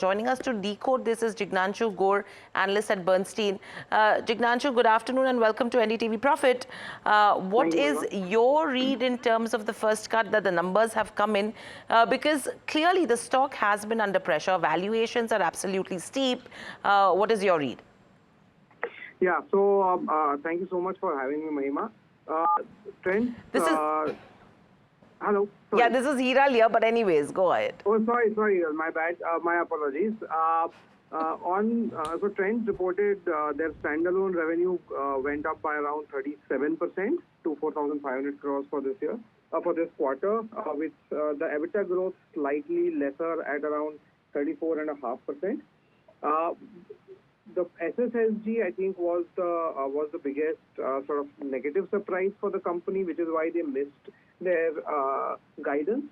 Joining us to decode this is Jignanshu Gor, analyst at Bernstein. Jignanshu, good afternoon and welcome to NDTV Profit. What is your read in terms of the first cut that the numbers have come in? Because clearly the stock has been under pressure. Valuations are absolutely steep. What is your read? Yeah, so thank you so much for having me, Mahima. Trent, hello. Sorry. Yeah, this is Hiral here, but anyways, go ahead. Oh, sorry, my bad. My apologies. So Trent reported their standalone revenue went up by around 37% to 4,500 crores for this year, for this quarter, with the EBITDA growth slightly lesser at around 34.5%. The SSSG, I think, was the biggest sort of negative surprise for the company, which is why they missed their guidance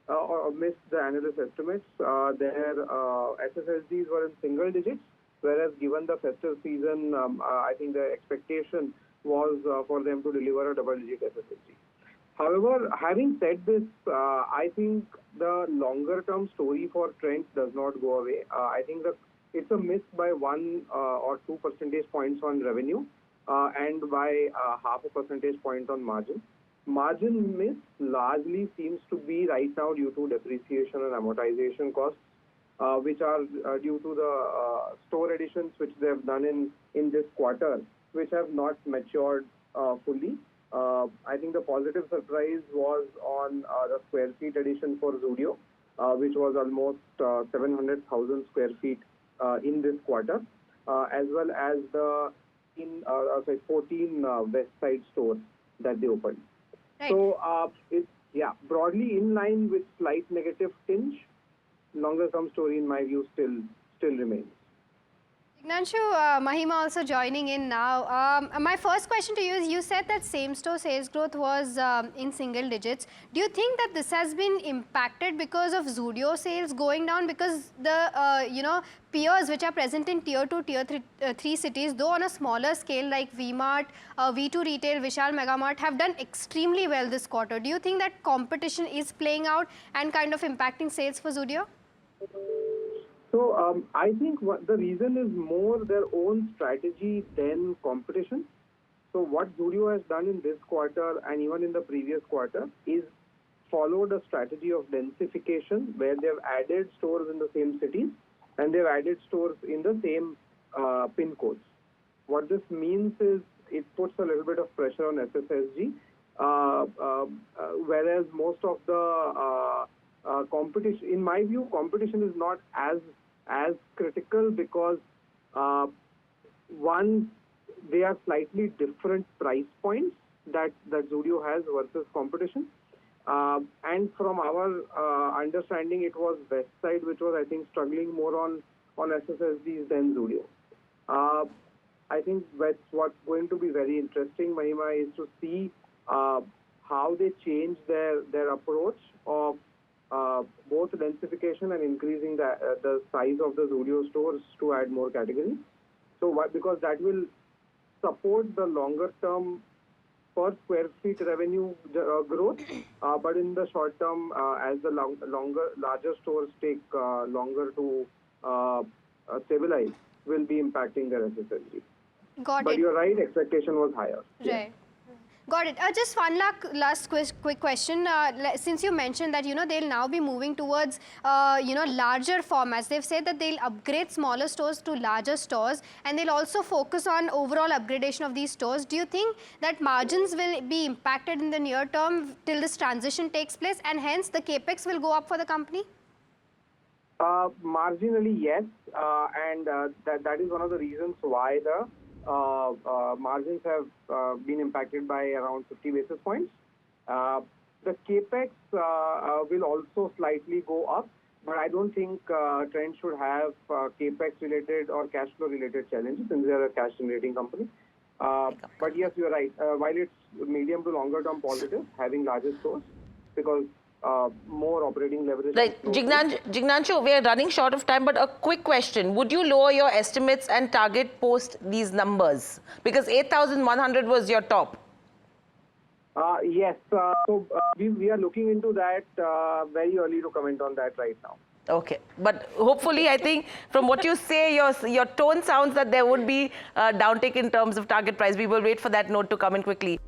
or missed the analyst estimates. Their SSSGs were in single digits, whereas given the festive season, I think the expectation was for them to deliver a double-digit SSSG. However, having said this, I think the longer-term story for Trent does not go away. I think it's a miss by 1 or 2 percentage points on revenue and by half a percentage point on margin. Margin miss largely seems to be right now due to depreciation and amortization costs, which are due to the store additions which they have done in this quarter, which have not matured fully. I think the positive surprise was on the square feet addition for Zudio, which was almost 700,000 square feet in this quarter, as well as the 14 West Side stores that they opened. Right. So it's broadly in line with slight negative tinge. Longer term story in my view still remains. Jignanshu, Mahima also joining in now. My first question to you is, you said that same-store sales growth was in single digits. Do you think that this has been impacted because of Zudio sales going down? Because the peers which are present in tier 2, tier 3 cities, though on a smaller scale like V-Mart, V2 Retail, Vishal Megamart have done extremely well this quarter. Do you think that competition is playing out and kind of impacting sales for Zudio? So I think the reason is more their own strategy than competition. So what Zudio has done in this quarter and even in the previous quarter is followed a strategy of densification, where they've added stores in the same cities and they've added stores in the same pin codes. What this means is it puts a little bit of pressure on SSSG, whereas most of the competition, in my view, competition is not as critical because one, they are slightly different price points that Zudio has versus competition, and from our understanding, it was West Side which was, I think, struggling more on SSSGs than Zudio. I think what's going to be very interesting, Mahima, is to see how they change their approach of both densification and increasing the size of the Zudio stores to add more categories. So because that will support the longer term per square feet revenue growth, but in the short term, as the larger stores take longer to stabilize, will be impacting their SSSG. But you're right, expectation was higher. Right. Yeah. Got it. Just one last quick question. Since you mentioned that they'll now be moving towards larger formats, they've said that they'll upgrade smaller stores to larger stores, and they'll also focus on overall upgradation of these stores. Do you think that margins will be impacted in the near term till this transition takes place, and hence the capex will go up for the company? Marginally, yes, and that is one of the reasons why the margins have been impacted by around 50 basis points. The capex will also slightly go up, but I don't think Trent should have capex related or cash flow related challenges since they are a cash generating company. But yes, you're right. While it's medium to longer term positive, having larger stores, because more operating leverage. Right. Jignanshu, we are running short of time, but a quick question. Would you lower your estimates and target post these numbers? Because 8,100 was your top. Yes. So we are looking into that very early to comment on that right now. Okay, but hopefully, I think from what you say, your tone sounds that there would be a downtick in terms of target price. We will wait for that note to come in quickly.